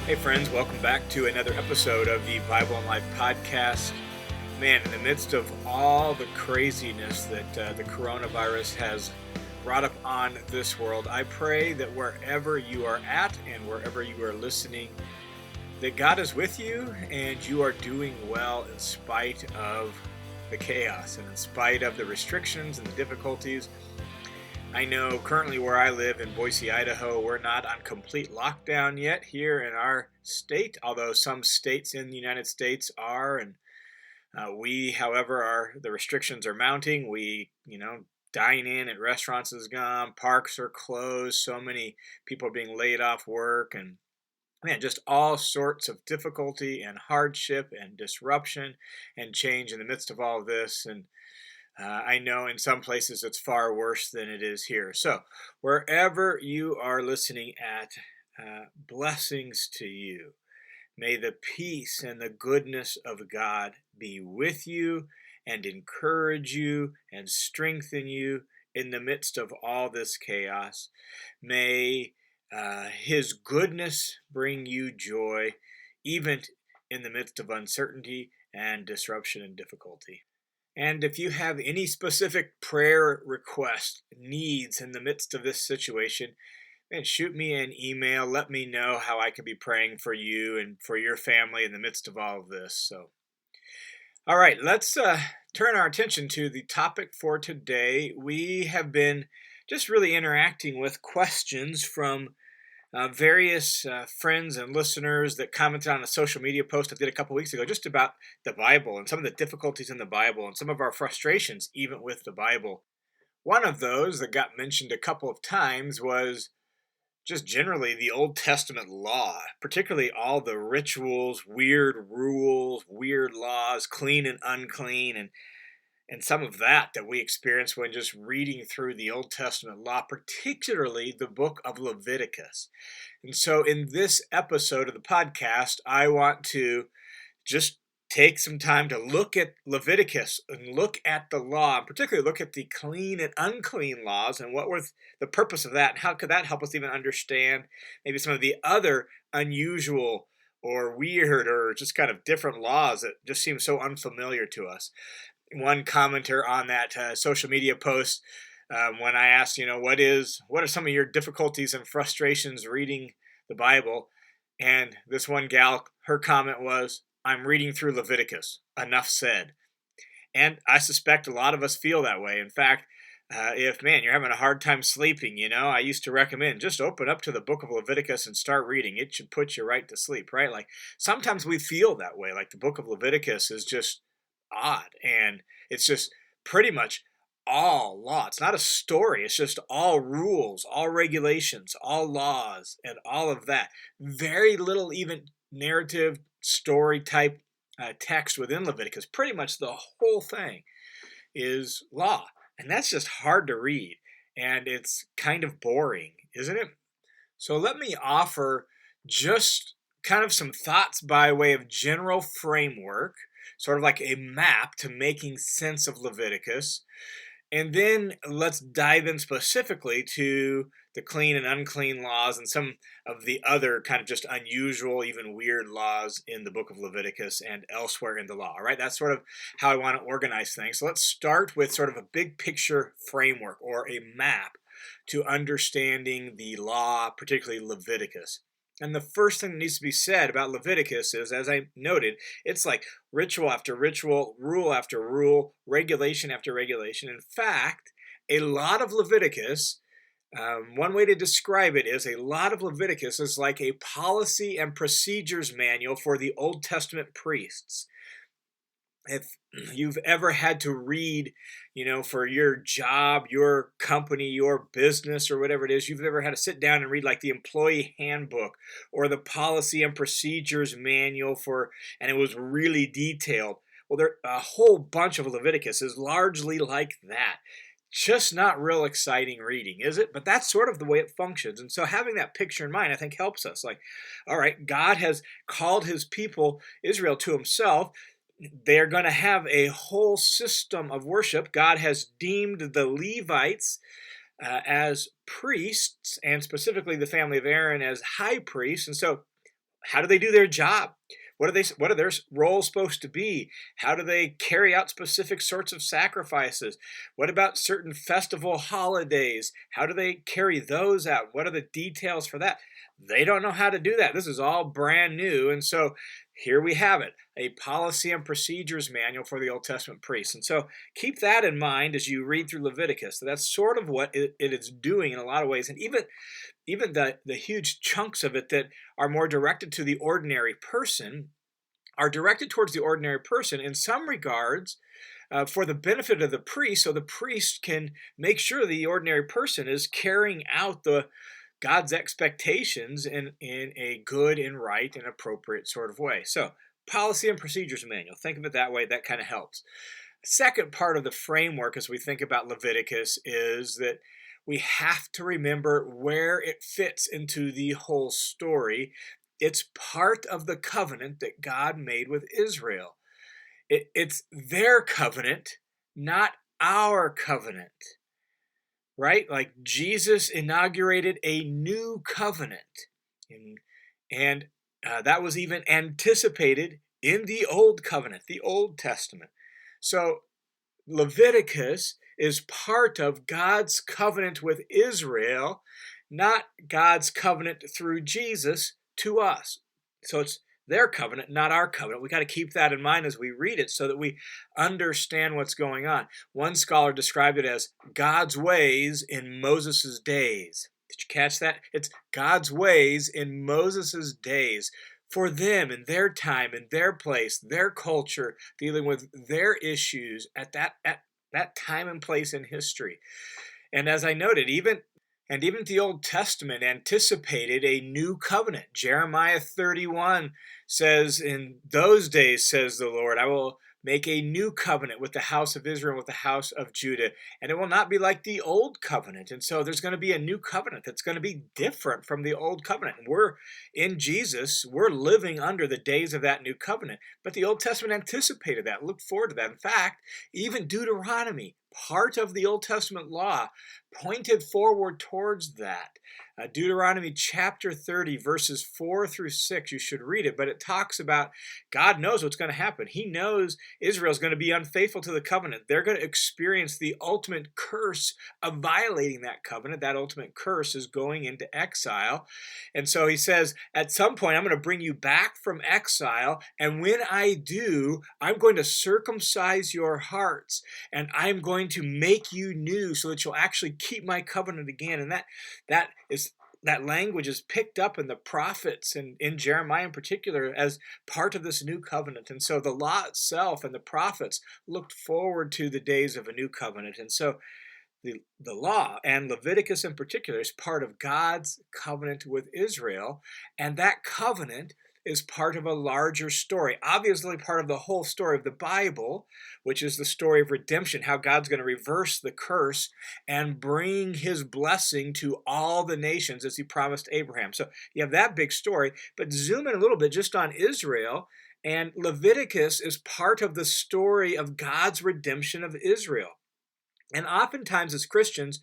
Hey friends, welcome back to another episode of the Bible and Life podcast. Man, in the midst of all the craziness that the coronavirus has brought up on this world, I pray that wherever you are at and wherever you are listening, that God is with you and you are doing well in spite of the chaos and in spite of the restrictions and the difficulties. I know currently where I live in Boise, Idaho, we're not on complete lockdown yet here in our state, although some states in the United States are. And we, however, the restrictions are mounting. Dine in at restaurants is gone, parks are closed, so many people are being laid off work, and man, just all sorts of difficulty and hardship and disruption and change in the midst of all of this. And I know in some places it's far worse than it is here. So, wherever you are listening at, blessings to you. May the peace and the goodness of God be with you and encourage you and strengthen you in the midst of all this chaos. May His goodness bring you joy, even in the midst of uncertainty and disruption and difficulty. And if you have any specific prayer requests, needs in the midst of this situation, man, shoot me an email. Let me know how I can be praying for you and for your family in the midst of all of this. So, all right, let's turn our attention to the topic for today. We have been just really interacting with questions from various friends and listeners that commented on a social media post I did a couple weeks ago just about the Bible and some of the difficulties in the Bible and some of our frustrations even with the Bible. One of those that got mentioned a couple of times was just generally the Old Testament law, particularly all the rituals, weird rules, weird laws, clean and unclean, and some of that we experience when just reading through the Old Testament law, particularly the book of Leviticus. And so in this episode of the podcast, I want to just take some time to look at Leviticus and look at the law, and particularly look at the clean and unclean laws and what was the purpose of that, and how could that help us even understand maybe some of the other unusual or weird or just kind of different laws that just seem so unfamiliar to us. One commenter on that social media post, when I asked, what are some of your difficulties and frustrations reading the Bible? And this one gal, her comment was, I'm reading through Leviticus. Enough said. And I suspect a lot of us feel that way. In fact, if, you're having a hard time sleeping, I used to recommend just open up to the book of Leviticus and start reading. It should put you right to sleep, right? Like sometimes we feel that way. Like the book of Leviticus is just odd, and it's just pretty much all law. It's not a story. It's just all rules, all regulations, all laws, and all of that. Very little even narrative story type text within Leviticus. Pretty much the whole thing is law, and that's just hard to read, and it's kind of boring, isn't it? So let me offer just kind of some thoughts by way of general framework, sort of like a map to making sense of Leviticus. And then let's dive in specifically to the clean and unclean laws and some of the other kind of just unusual, even weird laws in the book of Leviticus and elsewhere in the law. All right, that's sort of how I want to organize things. So let's start with sort of a big picture framework or a map to understanding the law, particularly Leviticus. And the first thing that needs to be said about Leviticus is, as I noted, it's like ritual after ritual, rule after rule, regulation after regulation. In fact, a lot of Leviticus, one way to describe it is a lot of Leviticus is like a policy and procedures manual for the Old Testament priests. If you've ever had to read, for your job, your company, your business, or whatever it is, you've ever had to sit down and read like the employee handbook or the policy and procedures manual and it was really detailed. Well, a whole bunch of Leviticus is largely like that. Just not real exciting reading, is it? But that's sort of the way it functions. And so having that picture in mind, I think helps us. Like, all right, God has called his people, Israel, to himself. They're going to have a whole system of worship. God has deemed the Levites as priests, and specifically the family of Aaron as high priests. And so How do they do their job? What are their roles supposed to be? How do they carry out specific sorts of sacrifices? What about certain festival holidays? How do they carry those out? What are the details for that? They don't know how to do that. This is all brand new. And so here we have it, a policy and procedures manual for the Old Testament priests. And so keep that in mind as you read through Leviticus. That's sort of what it is doing in a lot of ways. And even the huge chunks of it that are more directed to the ordinary person are directed towards the ordinary person in some regards for the benefit of the priest, so the priest can make sure the ordinary person is carrying out the God's expectations in a good and right and appropriate sort of way. So policy and procedures manual, think of it that way, that kind of helps. Second part of the framework as we think about Leviticus is that we have to remember where it fits into the whole story. It's part of the covenant that God made with Israel. It's their covenant, not our covenant, right? Like Jesus inaugurated a new covenant. And that was even anticipated in the Old Covenant, the Old Testament. So Leviticus is part of God's covenant with Israel, not God's covenant through Jesus to us. So it's their covenant, not our covenant. We got to keep that in mind as we read it so that we understand what's going on. One scholar described it as God's ways in Moses' days. Did you catch that? It's God's ways in Moses' days for them in their time, in their place, their culture, dealing with their issues at that time and place in history. And as I noted, even the Old Testament anticipated a new covenant. Jeremiah 31 says, in those days, says the Lord, I will make a new covenant with the house of Israel, with the house of Judah, and it will not be like the old covenant. And so there's going to be a new covenant that's going to be different from the old covenant. And we're in Jesus, we're living under the days of that new covenant. But the Old Testament anticipated that, looked forward to that. In fact, even Deuteronomy, part of the Old Testament law, pointed forward towards that. Deuteronomy chapter 30, verses 4 through 6, you should read it, but it talks about God knows what's going to happen. He knows Israel's going to be unfaithful to the covenant. They're going to experience the ultimate curse of violating that covenant. That ultimate curse is going into exile. And so he says, at some point, I'm going to bring you back from exile, and when I do, I'm going to circumcise your hearts, and I'm going to make you new so that you'll actually keep my covenant again. And that language is picked up in the prophets and in Jeremiah in particular as part of this new covenant. And so the law itself and the prophets looked forward to the days of a new covenant. And so the law, and Leviticus in particular, is part of God's covenant with Israel. And that covenant is part of a larger story, obviously part of the whole story of the Bible, which is the story of redemption, how God's going to reverse the curse and bring his blessing to all the nations as he promised Abraham. So you have that big story, but zoom in a little bit just on Israel, and Leviticus is part of the story of God's redemption of Israel. And oftentimes as Christians,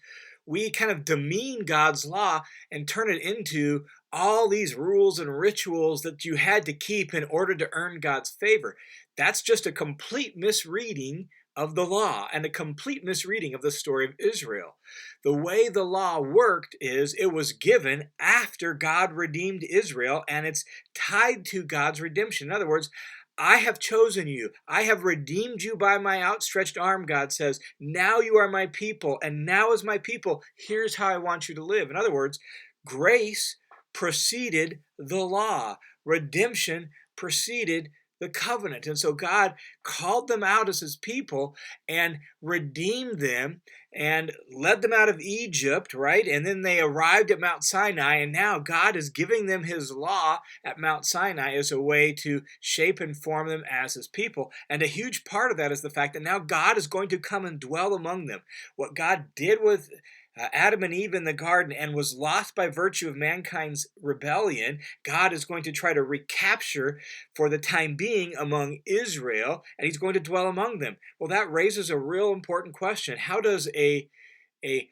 we kind of demean God's law and turn it into all these rules and rituals that you had to keep in order to earn God's favor. That's just a complete misreading of the law and a complete misreading of the story of Israel. The way the law worked is it was given after God redeemed Israel, and it's tied to God's redemption. In other words, I have chosen you. I have redeemed you by my outstretched arm, God says. Now you are my people, and now as my people, here's how I want you to live. In other words, grace preceded the law. Redemption preceded the covenant. And so God called them out as his people and redeemed them and led them out of Egypt, right? And then they arrived at Mount Sinai, and now God is giving them his law at Mount Sinai as a way to shape and form them as his people. And a huge part of that is the fact that now God is going to come and dwell among them. What God did with Adam and Eve in the garden and was lost by virtue of mankind's rebellion, God is going to try to recapture for the time being among Israel, and he's going to dwell among them. Well, that raises a real important question. How does a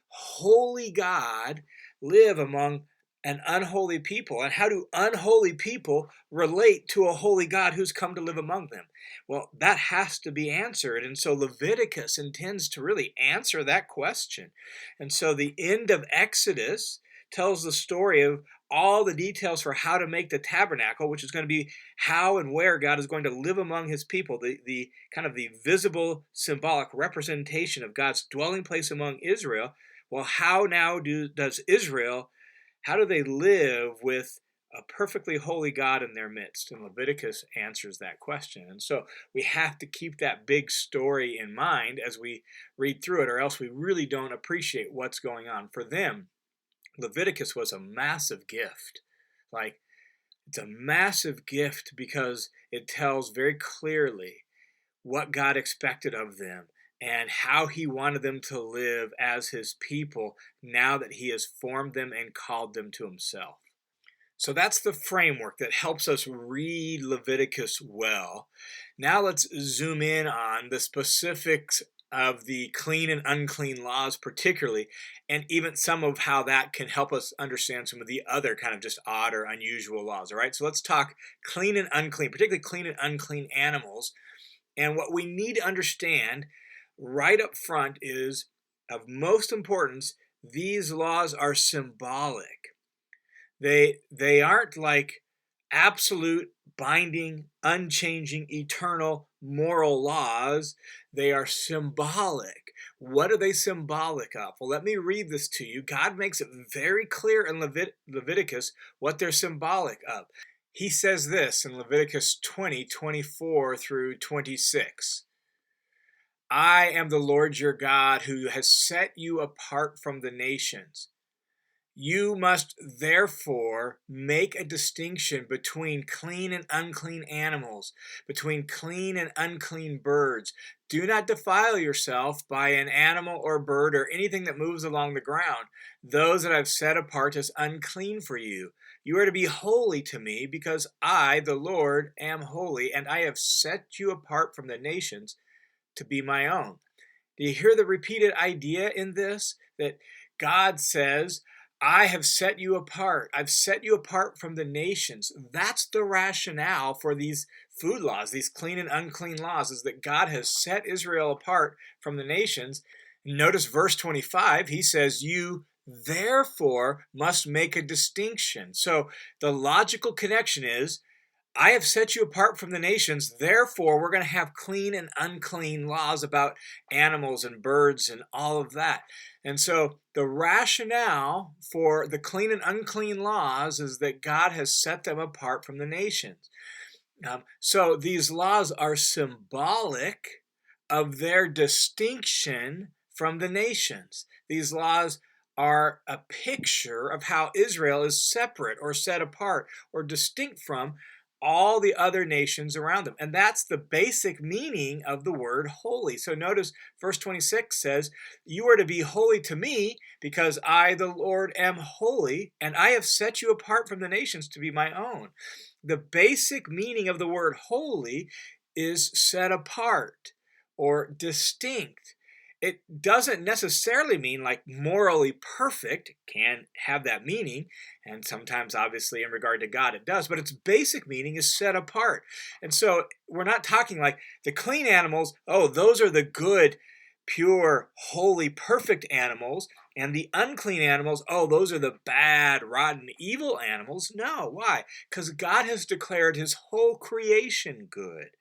holy God live among and unholy people. And how do unholy people relate to a holy God who's come to live among them? Well, that has to be answered. And so Leviticus intends to really answer that question. And so the end of Exodus tells the story of all the details for how to make the tabernacle, which is going to be how and where God is going to live among his people, the kind of the visible symbolic representation of God's dwelling place among Israel. Well, how now does Israel, how do they live with a perfectly holy God in their midst? And Leviticus answers that question. And so we have to keep that big story in mind as we read through it, or else we really don't appreciate what's going on. For them, Leviticus was a massive gift. Like, it's a massive gift because it tells very clearly what God expected of them and how he wanted them to live as his people now that he has formed them and called them to himself. So that's the framework that helps us read Leviticus well. Now let's zoom in on the specifics of the clean and unclean laws particularly, and even some of how that can help us understand some of the other kind of just odd or unusual laws. All right, so let's talk clean and unclean, particularly clean and unclean animals. And what we need to understand right up front is, of most importance, these laws are symbolic. They aren't like absolute, binding, unchanging, eternal moral laws. They are symbolic. What are they symbolic of? Well, let me read this to you. God makes it very clear in Leviticus what they're symbolic of. He says this in Leviticus 20:24 through 26. I am the Lord your God who has set you apart from the nations. You must therefore make a distinction between clean and unclean animals, between clean and unclean birds. Do not defile yourself by an animal or bird or anything that moves along the ground, those that I've set apart as unclean for you. You are to be holy to me because I, the Lord, am holy, and I have set you apart from the nations to be my own. Do you hear the repeated idea in this? That God says, I have set you apart. I've set you apart from the nations. That's the rationale for these food laws, these clean and unclean laws, is that God has set Israel apart from the nations. Notice verse 25, he says, you therefore must make a distinction. So the logical connection is, I have set you apart from the nations, therefore we're going to have clean and unclean laws about animals and birds and all of that. And so the rationale for the clean and unclean laws is that God has set them apart from the nations. So these laws are symbolic of their distinction from the nations. These laws are a picture of how Israel is separate or set apart or distinct from all the other nations around them. And that's the basic meaning of the word holy. So notice verse 26 says, you are to be holy to me because I, the Lord, am holy, and I have set you apart from the nations to be my own. The basic meaning of the word holy is set apart or distinct. It doesn't necessarily mean like morally perfect. It can have that meaning, and sometimes obviously in regard to God it does, but its basic meaning is set apart. And so we're not talking like the clean animals, oh, those are the good, pure, holy, perfect animals, and the unclean animals, oh, those are the bad, rotten, evil animals. No, why? Because God has declared his whole creation good.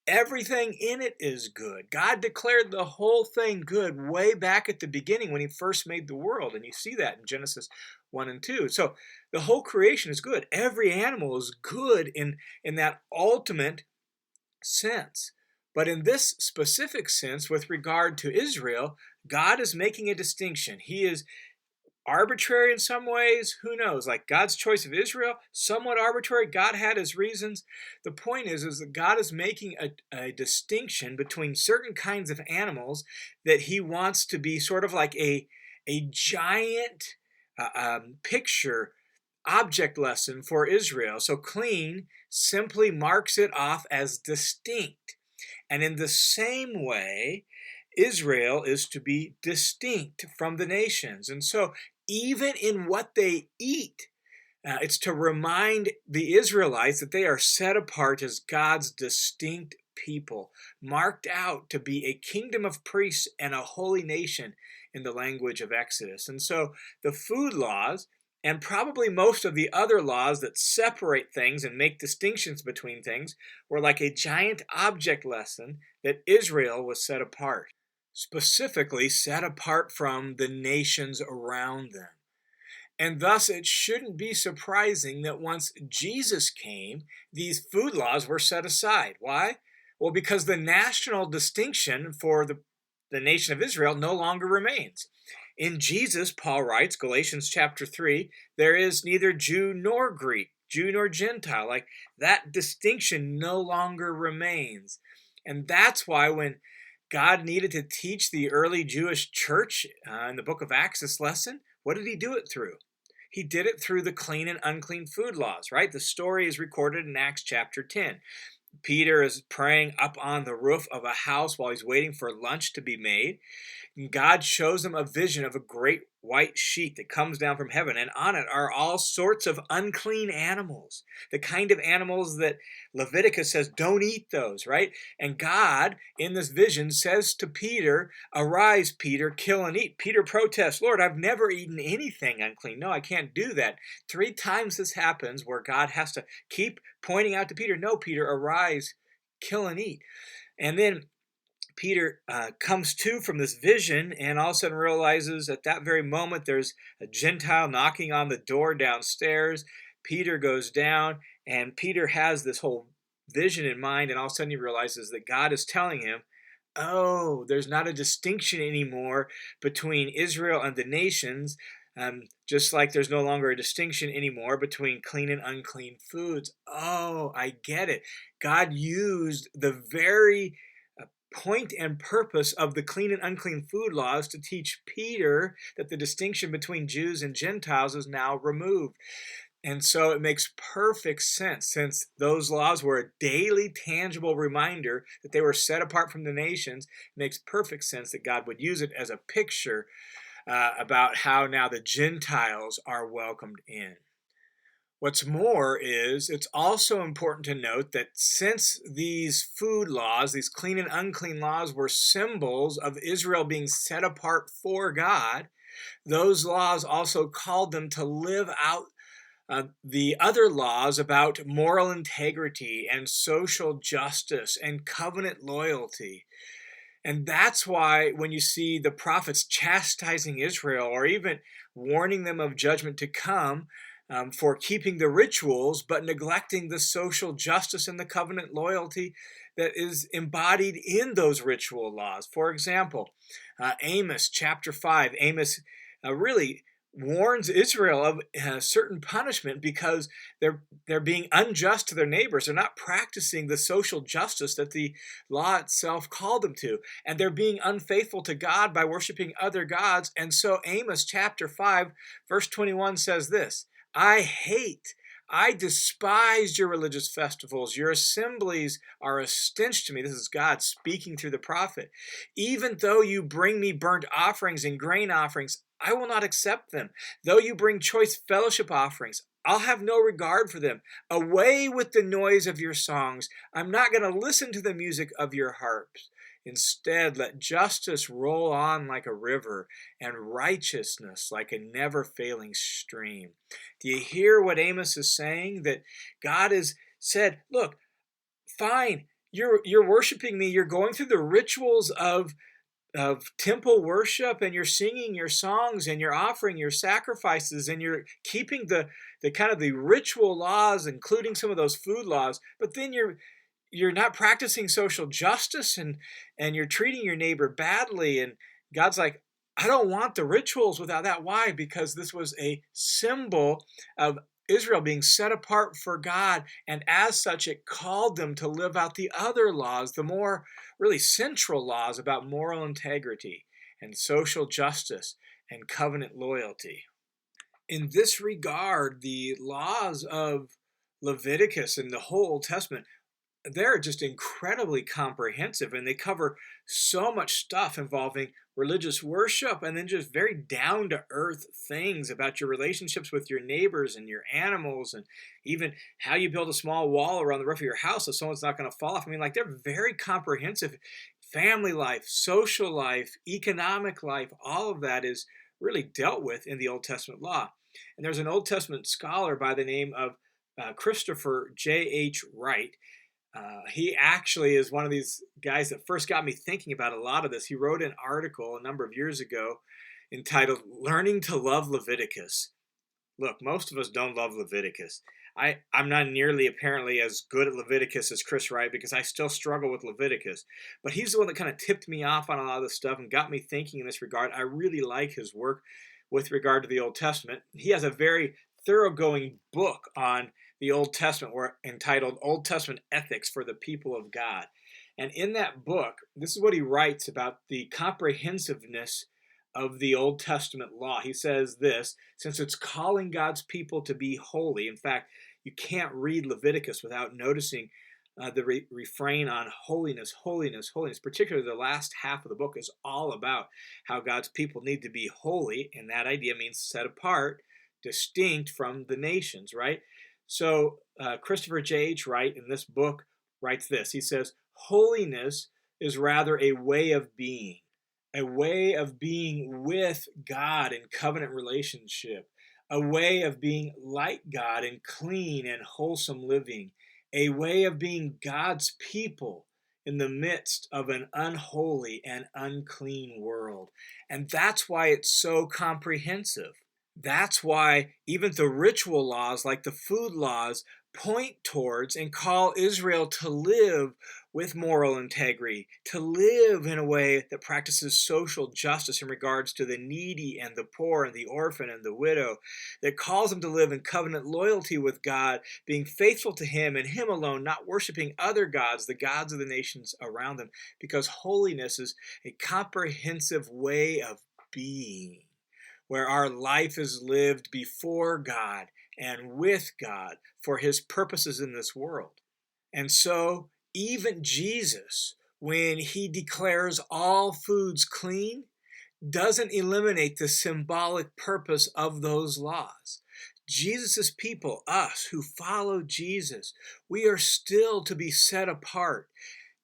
Everything in it is good. God declared the whole thing good way back at the beginning when he first made the world. And you see that in Genesis 1 and 2. So the whole creation is good. Every animal is good in that ultimate sense. But in this specific sense, with regard to Israel, God is making a distinction. He is arbitrary in some ways, who knows? Like God's choice of Israel, somewhat arbitrary. God had his reasons. The point is that God is making a distinction between certain kinds of animals that he wants to be sort of like a giant picture, object lesson for Israel. So clean simply marks it off as distinct. And in the same way, Israel is to be distinct from the nations. And so even in what they eat. It's to remind the Israelites that they are set apart as God's distinct people, marked out to be a kingdom of priests and a holy nation in the language of Exodus. And so the food laws, and probably most of the other laws that separate things and make distinctions between things, were like a giant object lesson that Israel was set apart, specifically set apart from the nations around them. And thus, it shouldn't be surprising that once Jesus came, these food laws were set aside. Why? Well, because the national distinction for the nation of Israel no longer remains. In Jesus, Paul writes, Galatians chapter 3, there is neither Jew nor Greek, Jew nor Gentile. Like, that distinction no longer remains. And that's why when God needed to teach the early Jewish church in the book of Acts this lesson, what did he do it through? He did it through the clean and unclean food laws, right? The story is recorded in Acts chapter 10. Peter is praying up on the roof of a house while he's waiting for lunch to be made. And God shows him a vision of a great white sheet that comes down from heaven, and on it are all sorts of unclean animals, the kind of animals that Leviticus says, don't eat those, right? And God, in this vision, says to Peter, arise, Peter, kill and eat. Peter protests, Lord, I've never eaten anything unclean. No, I can't do that. 3 times this happens where God has to keep pointing out to Peter, no, Peter, arise, kill and eat. And then Peter comes to from this vision and all of a sudden realizes at that very moment there's a Gentile knocking on the door downstairs. Peter goes down and Peter has this whole vision in mind, and all of a sudden he realizes that God is telling him, oh, there's not a distinction anymore between Israel and the nations, just like there's no longer a distinction anymore between clean and unclean foods. Oh, I get it. God used the very point and purpose of the clean and unclean food laws to teach Peter that the distinction between Jews and Gentiles is now removed. And so it makes perfect sense, since those laws were a daily, tangible reminder that they were set apart from the nations. It makes perfect sense that God would use it as a picture about how now the Gentiles are welcomed in. What's more is it's also important to note that since these food laws, these clean and unclean laws, were symbols of Israel being set apart for God, those laws also called them to live out the other laws about moral integrity and social justice and covenant loyalty. And that's why when you see the prophets chastising Israel or even warning them of judgment to come, for keeping the rituals, but neglecting the social justice and the covenant loyalty that is embodied in those ritual laws. For example, Amos chapter 5, Amos really warns Israel of a certain punishment because they're being unjust to their neighbors. They're not practicing the social justice that the law itself called them to. And they're being unfaithful to God by worshiping other gods. And so Amos chapter 5, verse 21 says this, I despise your religious festivals. Your assemblies are a stench to me. This is God speaking through the prophet. Even though you bring me burnt offerings and grain offerings, I will not accept them. Though you bring choice fellowship offerings, I'll have no regard for them. Away with the noise of your songs. I'm not going to listen to the music of your harps. Instead, let justice roll on like a river and righteousness like a never-failing stream. Do you hear what Amos is saying? That God has said, look, fine, you're worshiping me. You're going through the rituals of temple worship, and you're singing your songs, and you're offering your sacrifices, and you're keeping the kind of the ritual laws, including some of those food laws, but then you're not practicing social justice, and you're treating your neighbor badly. And God's like, I don't want the rituals without that. Why? Because this was a symbol of Israel being set apart for God, and as such it called them to live out the other laws, the more really central laws about moral integrity and social justice and covenant loyalty. In this regard, the laws of Leviticus and the whole Old Testament they're just incredibly comprehensive, and they cover so much stuff involving religious worship and then just very down to earth things about your relationships with your neighbors and your animals, and even how you build a small wall around the roof of your house so someone's not going to fall off. I mean, like, they're very comprehensive. Family life, social life, economic life, all of that is really dealt with in the Old Testament law. And there's an Old Testament scholar by the name of Christopher J.H. Wright. He actually is one of these guys that first got me thinking about a lot of this. He wrote an article a number of years ago entitled Learning to Love Leviticus. Look, most of us don't love Leviticus. I'm not nearly apparently as good at Leviticus as Chris Wright, because I still struggle with Leviticus. But he's the one that kind of tipped me off on a lot of this stuff and got me thinking in this regard. I really like his work with regard to the Old Testament. He has a very thoroughgoing book on the Old Testament entitled Old Testament Ethics for the People of God. And in that book, this is what he writes about the comprehensiveness of the Old Testament law. He says this: since it's calling God's people to be holy, in fact, you can't read Leviticus without noticing the refrain on holiness, holiness, holiness. Particularly the last half of the book is all about how God's people need to be holy, and that idea means set apart, distinct from the nations, right? So Christopher J.H. Wright in this book writes this. He says, holiness is rather a way of being with God in covenant relationship, a way of being like God in clean and wholesome living, a way of being God's people in the midst of an unholy and unclean world. And that's why it's so comprehensive. That's why even the ritual laws, like the food laws, point towards and call Israel to live with moral integrity, to live in a way that practices social justice in regards to the needy and the poor and the orphan and the widow, that calls them to live in covenant loyalty with God, being faithful to Him and Him alone, not worshiping other gods, the gods of the nations around them, because holiness is a comprehensive way of being, where our life is lived before God and with God for His purposes in this world. And so even Jesus, when He declares all foods clean, doesn't eliminate the symbolic purpose of those laws. Jesus' people, us who follow Jesus, we are still to be set apart,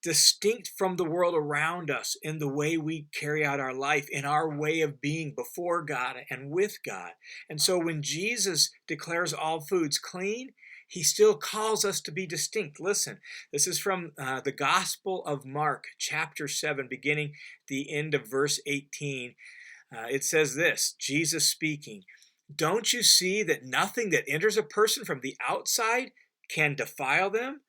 distinct from the world around us in the way we carry out our life, in our way of being before God and with God. And so when Jesus declares all foods clean, He still calls us to be distinct. Listen, this is from the Gospel of Mark, chapter 7, beginning the end of verse 18. It says this, Jesus speaking, "Don't you see that nothing that enters a person from the outside can defile them?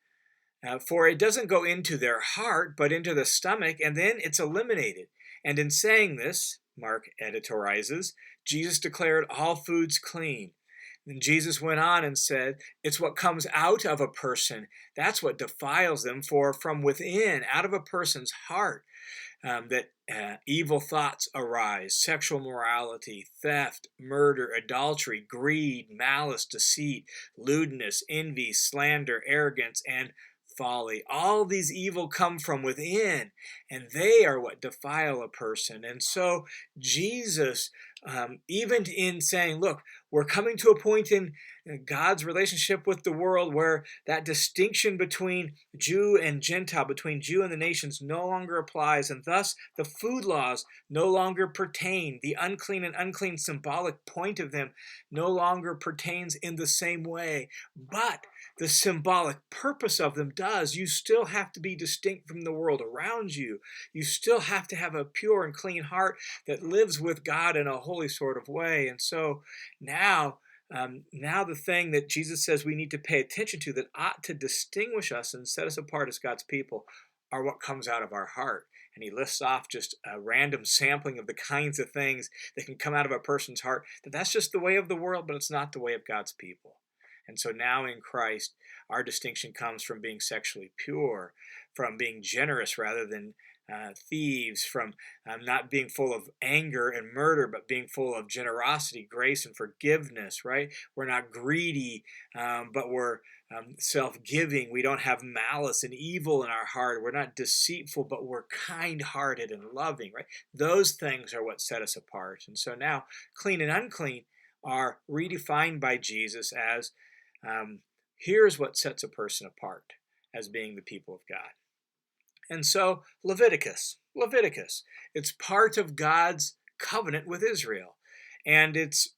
For it doesn't go into their heart, but into the stomach, and then it's eliminated." And in saying this, Mark editorializes, Jesus declared all foods clean. And Jesus went on and said, it's what comes out of a person. That's what defiles them. For from within, out of a person's heart, that evil thoughts arise: sexual morality, theft, murder, adultery, greed, malice, deceit, lewdness, envy, slander, arrogance, and folly. All these evil come from within, and they are what defile a person. And so Jesus, even in saying, look, we're coming to a point in God's relationship with the world where that distinction between Jew and Gentile, between Jew and the nations, no longer applies, and thus the food laws no longer pertain. The unclean and unclean symbolic point of them no longer pertains in the same way, but the symbolic purpose of them does. You still have to be distinct from the world around you. You still have to have a pure and clean heart that lives with God in a holy sort of way. And so now the thing that Jesus says we need to pay attention to, that ought to distinguish us and set us apart as God's people, are what comes out of our heart. And He lists off just a random sampling of the kinds of things that can come out of a person's heart, that's just the way of the world, but it's not the way of God's people. And so now in Christ, our distinction comes from being sexually pure, from being generous rather than thieves, from not being full of anger and murder, but being full of generosity, grace, and forgiveness, right? We're not greedy, but we're self-giving. We don't have malice and evil in our heart. We're not deceitful, but we're kind-hearted and loving, right? Those things are what set us apart. And so now clean and unclean are redefined by Jesus as here's what sets a person apart as being the people of God. And so Leviticus, it's part of God's covenant with Israel. And it's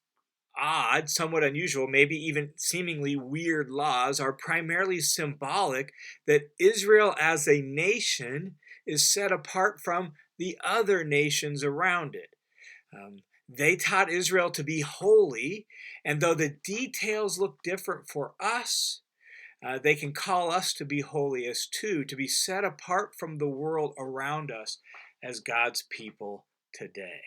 odd, somewhat unusual, maybe even seemingly weird laws are primarily symbolic that Israel as a nation is set apart from the other nations around it. They taught Israel to be holy, and though the details look different for us, they can call us to be holy as too, to be set apart from the world around us as God's people today.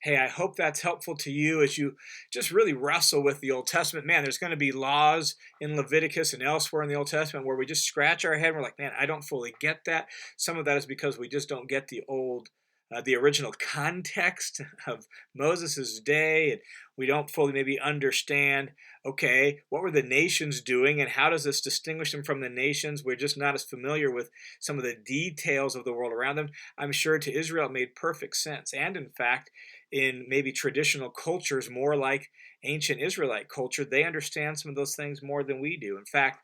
Hey, I hope that's helpful to you as you just really wrestle with the Old Testament. Man, there's going to be laws in Leviticus and elsewhere in the Old Testament where we just scratch our head and we're like, man, I don't fully get that. Some of that is because we just don't get the original context of Moses' day, and we don't fully maybe understand, okay, what were the nations doing and how does this distinguish them from the nations? We're just not as familiar with some of the details of the world around them. I'm sure to Israel it made perfect sense. And in fact, in maybe traditional cultures, more like ancient Israelite culture, they understand some of those things more than we do. In fact,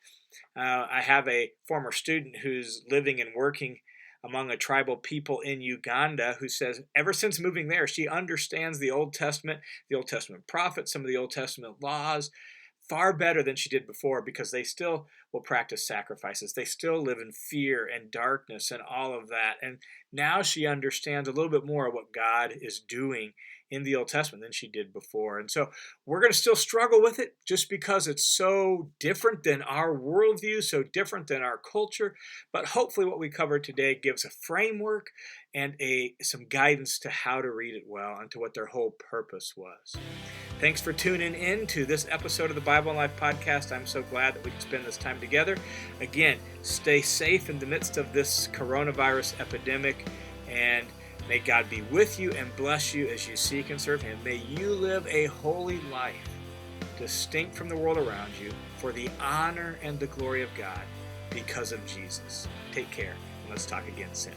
I have a former student who's living and working among a tribal people in Uganda who says ever since moving there, she understands the Old Testament prophets, some of the Old Testament laws far better than she did before because they still will practice sacrifices. They still live in fear and darkness and all of that. And now she understands a little bit more of what God is doing in the Old Testament than she did before. And so we're going to still struggle with it just because it's so different than our worldview, so different than our culture. But hopefully what we covered today gives a framework and some guidance to how to read it well and to what their whole purpose was. Thanks for tuning in to this episode of the Bible and Life podcast. I'm so glad that we can spend this time together. Again, stay safe in the midst of this coronavirus epidemic, and may God be with you and bless you as you seek and serve Him. May you live a holy life, distinct from the world around you, for the honor and the glory of God because of Jesus. Take care, and let's talk again soon.